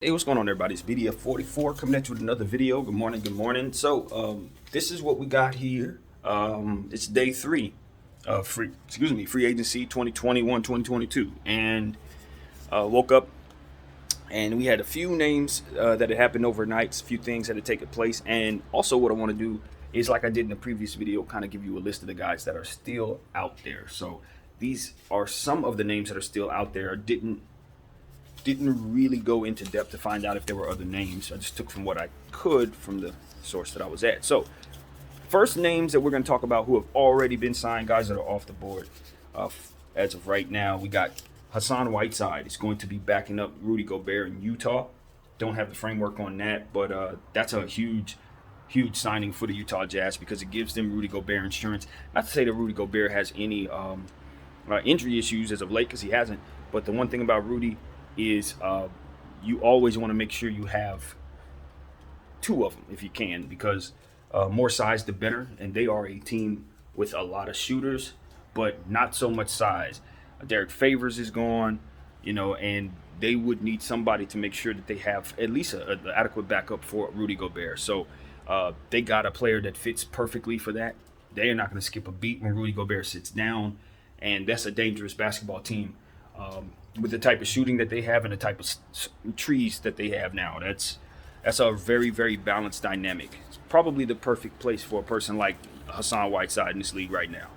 Hey, what's going on, everybody? It's BDF44 coming at you with another video. Good morning, good morning. So, this is what we got here. It's day 3 of free agency 2021-2022, and woke up and we had a few names that had happened overnight, a few things that had taken place, and also what I want to do is, like I did in the previous video, kind of give you a list of the guys that are still out there. So these are some of the names that are still out there. Didn't really go into depth to find out if there were other names. I just took from what I could from the source that I was at. So first names that we're going to talk about who have already been signed, guys that are off the board as of right now. We got Hassan Whiteside. He's going to be backing up Rudy Gobert in Utah. Don't have the framework on that, but that's a huge signing for the Utah Jazz because it gives them Rudy Gobert insurance. Not to say that Rudy Gobert has any injury issues as of late, because he hasn't. But the one thing about Rudy is you always want to make sure you have 2 of them if you can, because more size the better, and they are a team with a lot of shooters but not so much size. Derek Favors is gone, and they would need somebody to make sure that they have at least an adequate backup for Rudy Gobert. So they got a player that fits perfectly for that. They are not going to skip a beat when Rudy Gobert sits down, and that's a dangerous basketball team. With the type of shooting that they have and the type of trees that they have now, that's a very, very balanced dynamic. It's probably the perfect place for a person like Hassan Whiteside in this league right now.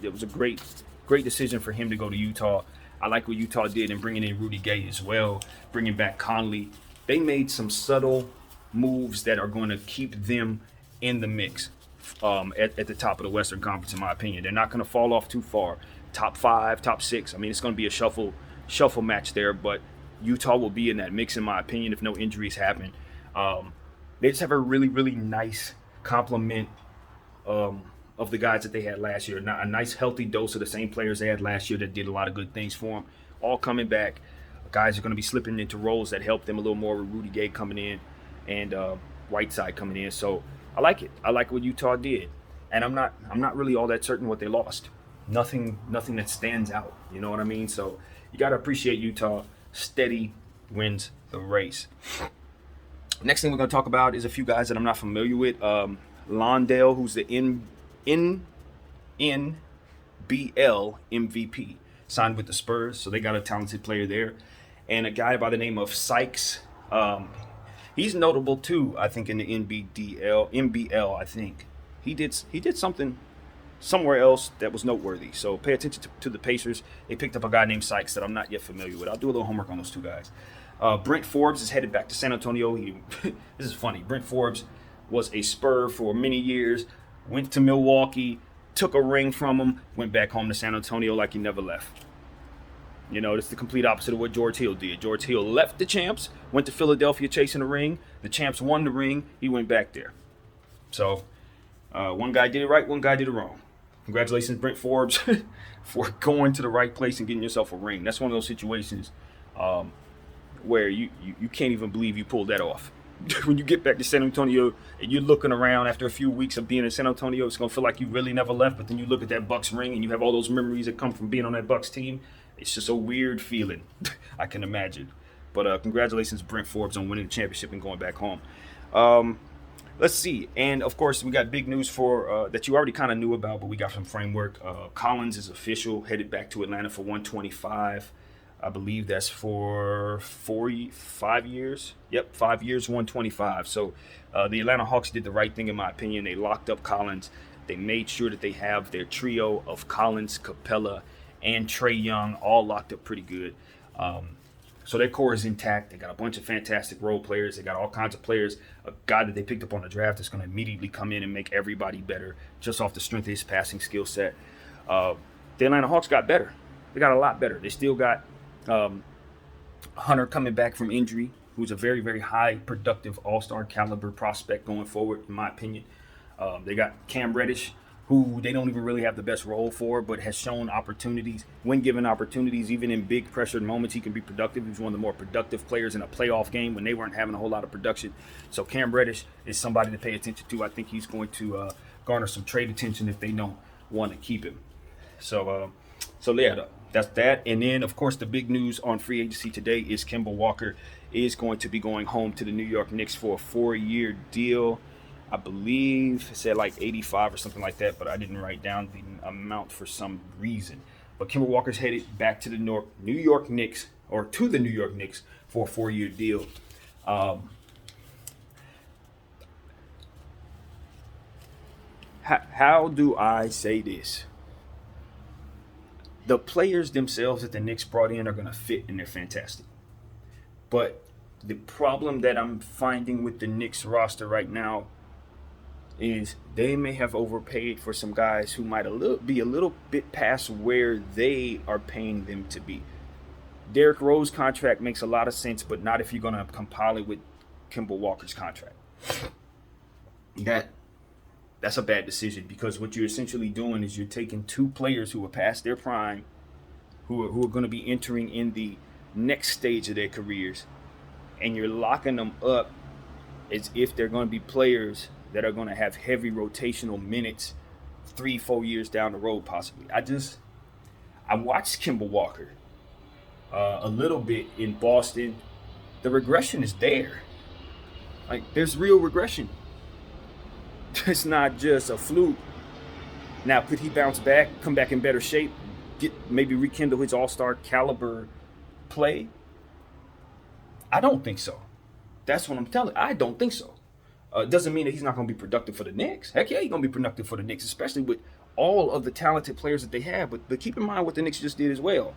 It was a great decision for him to go to Utah. I like what Utah did in bringing in Rudy Gay as well, bringing back Conley. They made some subtle moves that are going to keep them in the mix at the top of the Western Conference, in my opinion. They're not going to fall off too far. Top 5, top 6. I mean, it's going to be a shuffle match there, but Utah will be in that mix, in my opinion, if no injuries happen. They just have a really, really nice complement of the guys that they had last year. A nice, healthy dose of the same players they had last year that did a lot of good things for them. All coming back. Guys are going to be slipping into roles that help them a little more, with Rudy Gay coming in and Whiteside coming in. So I like it. I like what Utah did, and I'm not really all that certain what they lost. Nothing that stands out. You know what I mean? So you got to appreciate Utah. Steady wins the race. Next thing we're going to talk about is a few guys that I'm not familiar with. Londale, who's the NBL MVP, signed with the Spurs, so they got a talented player there. And a guy by the name of Sykes. He's notable too, I think, in the NBL. I think he did something somewhere else that was noteworthy. So pay attention to the Pacers. They picked up a guy named Sykes that I'm not yet familiar with. I'll do a little homework on those 2 guys. Brent Forbes is headed back to San Antonio. This is funny. Brent Forbes was a Spur for many years, went to Milwaukee, took a ring from him, went back home to San Antonio like he never left. It's the complete opposite of what George Hill did. George Hill left the champs, went to Philadelphia chasing a ring. The champs won the ring. He went back there. So one guy did it right, one guy did it wrong. Congratulations, Brent Forbes, for going to the right place and getting yourself a ring. That's one of those situations where you can't even believe you pulled that off. When you get back to San Antonio and you're looking around after a few weeks of being in San Antonio, it's going to feel like you really never left. But then you look at that Bucks ring and you have all those memories that come from being on that Bucks team. It's just a weird feeling, I can imagine. But congratulations, Brent Forbes, on winning the championship and going back home. Let's see. And, of course, we got big news for that you already kind of knew about, but we got some framework. Collins is official, headed back to Atlanta for $125. I believe that's for 5 years. Yep, 5 years, $125. So the Atlanta Hawks did the right thing, in my opinion. They locked up Collins. They made sure that they have their trio of Collins, Capella, and Trae Young all locked up pretty good. So their core is intact. They got a bunch of fantastic role players. They got all kinds of players. A guy that they picked up on the draft that's going to immediately come in and make everybody better just off the strength of his passing skill set. The Atlanta Hawks got better. They got a lot better. They still got Hunter coming back from injury, who's a very, very high productive all-star caliber prospect going forward, in my opinion. They got Cam Reddish, who they don't even really have the best role for, but has shown opportunities. When given opportunities, even in big pressured moments, he can be productive. He's one of the more productive players in a playoff game when they weren't having a whole lot of production. So Cam Reddish is somebody to pay attention to. I think he's going to garner some trade attention if they don't want to keep him. So yeah, That's that. And then, of course, the big news on free agency today is Kemba Walker is going to be going home to the New York Knicks for a 4-year deal. I believe it said like 85 or something like that, but I didn't write down the amount for some reason. But Kemba Walker's headed back to the New York Knicks, or to the New York Knicks, for a 4-year deal. How do I say this? The players themselves that the Knicks brought in are going to fit and they're fantastic. But the problem that I'm finding with the Knicks roster right now is they may have overpaid for some guys who might be a little bit past where they are paying them to be. Derrick Rose contract makes a lot of sense, but not if you're going to compile it with Kemba Walker's contract. That's a bad decision, because what you're essentially doing is you're taking two players who are past their prime, who are going to be entering in the next stage of their careers, and you're locking them up as if they're going to be players that are going to have heavy rotational minutes 3-4 years down the road possibly. I watched Kemba Walker a little bit in Boston. The regression is there. Like, there's real regression. It's not just a fluke. Now, could he bounce back, come back in better shape, maybe rekindle his all-star caliber play? I don't think so. That's what I'm telling you. I don't think so. It doesn't mean that he's not going to be productive for the Knicks. Heck yeah, he's going to be productive for the Knicks, especially with all of the talented players that they have. But keep in mind what the Knicks just did as well.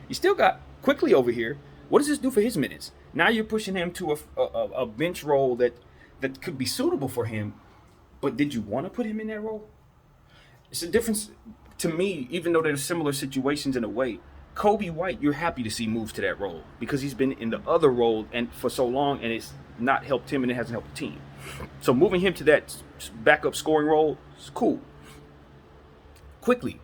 You still got Quickly over here. What does this do for his minutes? Now you're pushing him to a bench role that could be suitable for him. But did you want to put him in that role? It's a difference to me, even though there's similar situations in a way. Kobe White, you're happy to see move to that role because he's been in the other role and for so long, and it's not helped him and it hasn't helped the team. So moving him to that backup scoring role is cool. Quickly,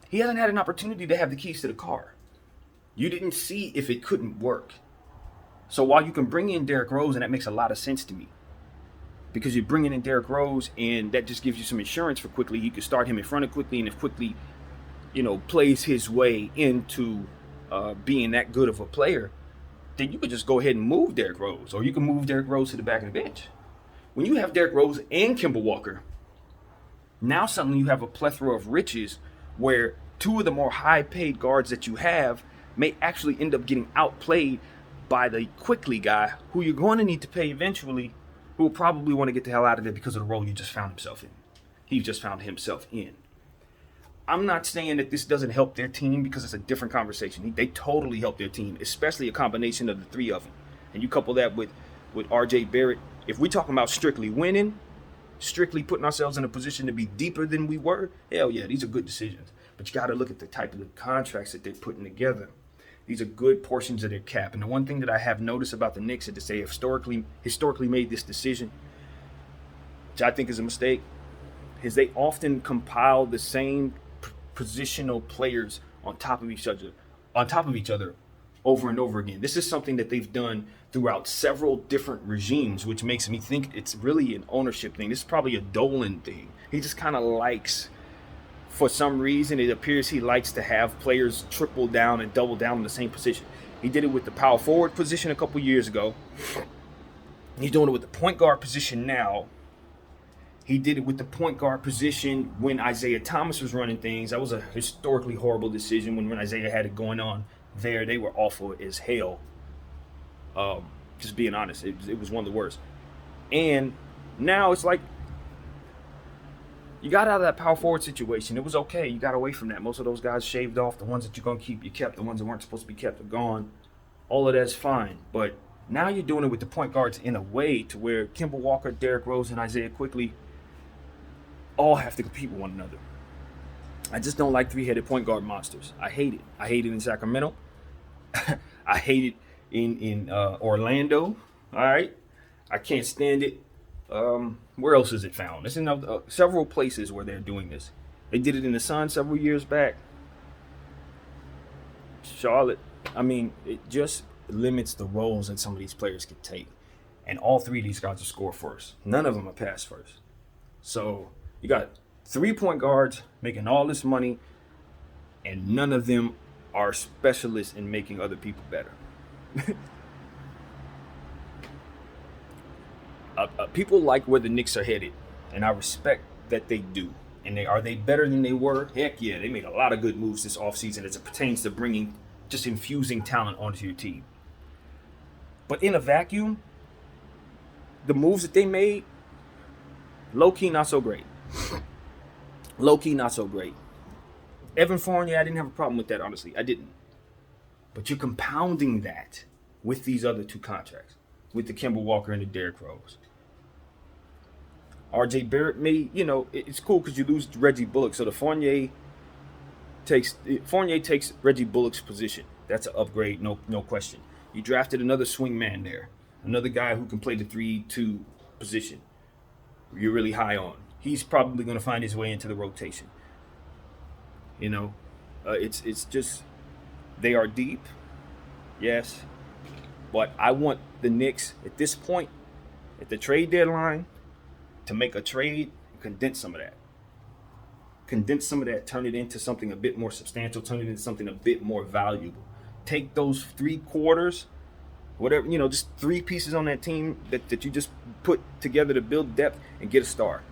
he hasn't had an opportunity to have the keys to the car. You didn't see if it couldn't work. So while you can bring in Derrick Rose, and that makes a lot of sense to me, because you're bringing in Derrick Rose, and that just gives you some insurance for Quickly. You can start him in front of Quickly, and if Quickly, plays his way into being that good of a player, then you could just go ahead and move Derrick Rose, or you can move Derrick Rose to the back of the bench. When you have Derrick Rose and Kemba Walker, now suddenly you have a plethora of riches where two of the more high-paid guards that you have may actually end up getting outplayed by the Quickly guy, who you're going to need to pay eventually, who will probably want to get the hell out of there because of the role you just found himself in. He just found himself in. I'm not saying that this doesn't help their team, because it's a different conversation. They totally help their team, especially a combination of the three of them. And you couple that with RJ Barrett. If we're talking about strictly winning, strictly putting ourselves in a position to be deeper than we were, hell yeah, these are good decisions. But you got to look at the type of the contracts that they're putting together. These are good portions of their cap. And the one thing that I have noticed about the Knicks is that they have historically made this decision, which I think is a mistake, is they often compile the same positional players on top of each other over and over again. This is something that they've done throughout several different regimes, which makes me think it's really an ownership thing. This is probably a Dolan thing. He just kind of likes, for some reason, it appears he likes to have players triple down and double down in the same position. He did it with the power forward position a couple years ago. He's doing it with the point guard position now. He did it with the point guard position when Isaiah Thomas was running things. That was a historically horrible decision when Isaiah had it going on there. They were awful as hell. Just being honest, it was one of the worst. And now it's like, you got out of that power forward situation. It was okay. You got away from that. Most of those guys shaved off. The ones that you're going to keep, you kept. The ones that weren't supposed to be kept are gone. All of that's fine. But now you're doing it with the point guards in a way to where Kemba Walker, Derrick Rose, and Isaiah Quickly all have to compete with one another. I just don't like three-headed point guard monsters. I hate it. I hate it in Sacramento. I hate it in Orlando. All right? I can't stand it. Where else is it found? It's in several places where they're doing this. They did it in the Sun several years back. Charlotte. I mean, it just limits the roles that some of these players can take. And all three of these guys are score first. None of them are pass first. So you got 3 point guards making all this money, and none of them are specialists in making other people better. People like where the Knicks are headed, and I respect that they do. And are they better than they were? Heck yeah, they made a lot of good moves this offseason as it pertains to bringing, just infusing talent onto your team. But in a vacuum, the moves that they made, low-key not so great. Low-key not so great. Evan Fournier, I didn't have a problem with that, honestly. I didn't. But you're compounding that with these other two contracts, with the Kemba Walker and the Derrick Rose. RJ Barrett it's cool because you lose Reggie Bullock, so the Fournier takes Reggie Bullock's position. That's an upgrade, no question. You drafted another swing man there, another guy who can play the 3-2 position. You're really high on. He's probably going to find his way into the rotation. It's just, they are deep, yes, but I want the Knicks at this point, at the trade deadline, to make a trade, condense some of that. Turn it into something a bit more substantial, turn it into something a bit more valuable. Take those 3 quarters, whatever, just 3 pieces on that team that you just put together to build depth and get a star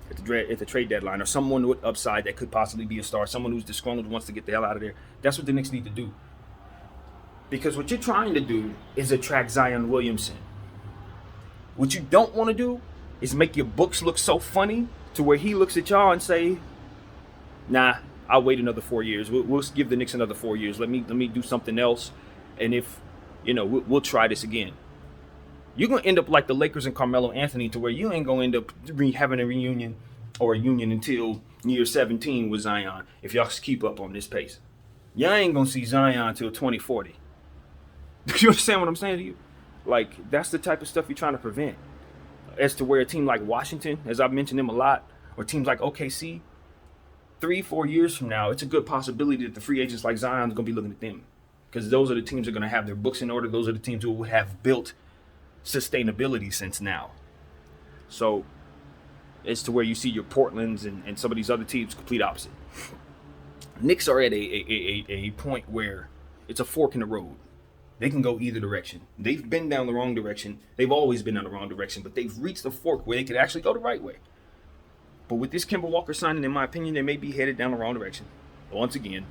at the trade deadline, or someone with upside that could possibly be a star, someone who's disgruntled, wants to get the hell out of there. That's what the Knicks need to do. Because what you're trying to do is attract Zion Williamson. What you don't want to do is make your books look so funny to where he looks at y'all and say, nah, I'll wait another 4 years. We'll give the Knicks another 4 years. Let me do something else. And if, we'll try this again. You're going to end up like the Lakers and Carmelo Anthony, to where you ain't going to end up having a reunion or a union until year 17 with Zion if y'all keep up on this pace. Y'all ain't going to see Zion until 2040. You understand what I'm saying to you? Like, that's the type of stuff you're trying to prevent. As to where a team like Washington, as I've mentioned them a lot, or teams like OKC, 3-4 years from now, it's a good possibility that the free agents like Zion is going to be looking at them. Because those are the teams that are going to have their books in order. Those are the teams who would have built sustainability since now. So it's to where you see your Portlands and some of these other teams complete opposite. Knicks are at a point where it's a fork in the road. They can go either direction. They've been down the wrong direction. They've always been down the wrong direction, but they've reached a fork where they could actually go the right way. But with this Kemba Walker signing, in my opinion, they may be headed down the wrong direction. Once again,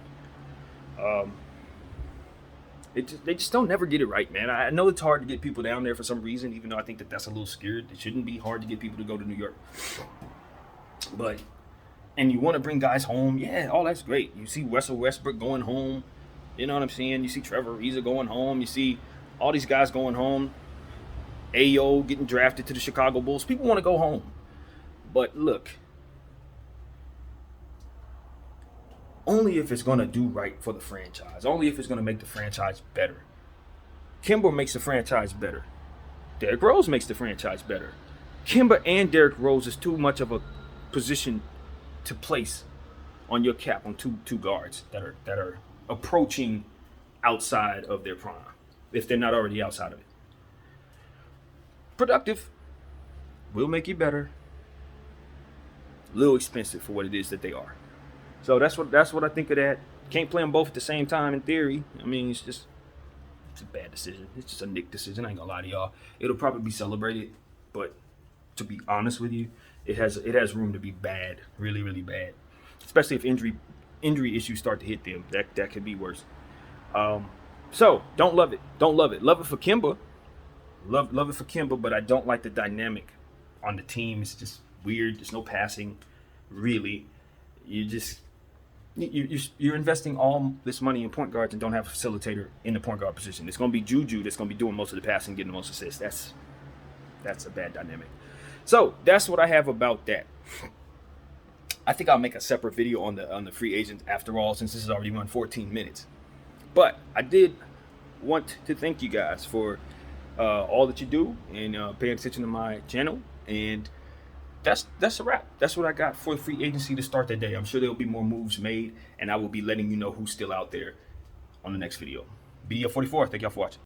they just don't never get it right, man. I know it's hard to get people down there for some reason, even though I think that's a little scared. It shouldn't be hard to get people to go to New York. And you want to bring guys home, yeah, all that's great. You see Russell Westbrook going home. You know what I'm saying? You see Trevor Ariza going home. You see all these guys going home. Ayo getting drafted to the Chicago Bulls. People want to go home. But look, only if it's going to do right for the franchise. Only if it's going to make the franchise better. Kemba makes the franchise better. Derrick Rose makes the franchise better. Kemba and Derrick Rose is too much of a position to place on your cap on two guards that are approaching outside of their prime, if they're not already outside of it. Productive, will make you better. A little expensive for what it is that they are. So that's what I think of that. Can't play them both at the same time in theory. I mean, it's a bad decision. It's just a Knick decision. I ain't gonna lie to y'all. It'll probably be celebrated, but to be honest with you, it has room to be bad, really, really bad. Especially if injury issues start to hit them. That could be worse. So don't love it. Don't love it. Love it for Kemba. Love it for Kemba, but I don't like the dynamic on the team. It's just weird. There's no passing, really. You're investing all this money in point guards and don't have a facilitator in the point guard position. It's going to be Juju that's going to be doing most of the passing, getting the most assists. That's a bad dynamic. So that's what I have about that. I think I'll make a separate video on the free agents after all, since this has already run 14 minutes. But I did want to thank you guys for all that you do and paying attention to my channel. And that's a wrap. That's what I got for the free agency to start the day. I'm sure there'll be more moves made, and I will be letting you know who's still out there on the next video. BDF44, thank y'all for watching.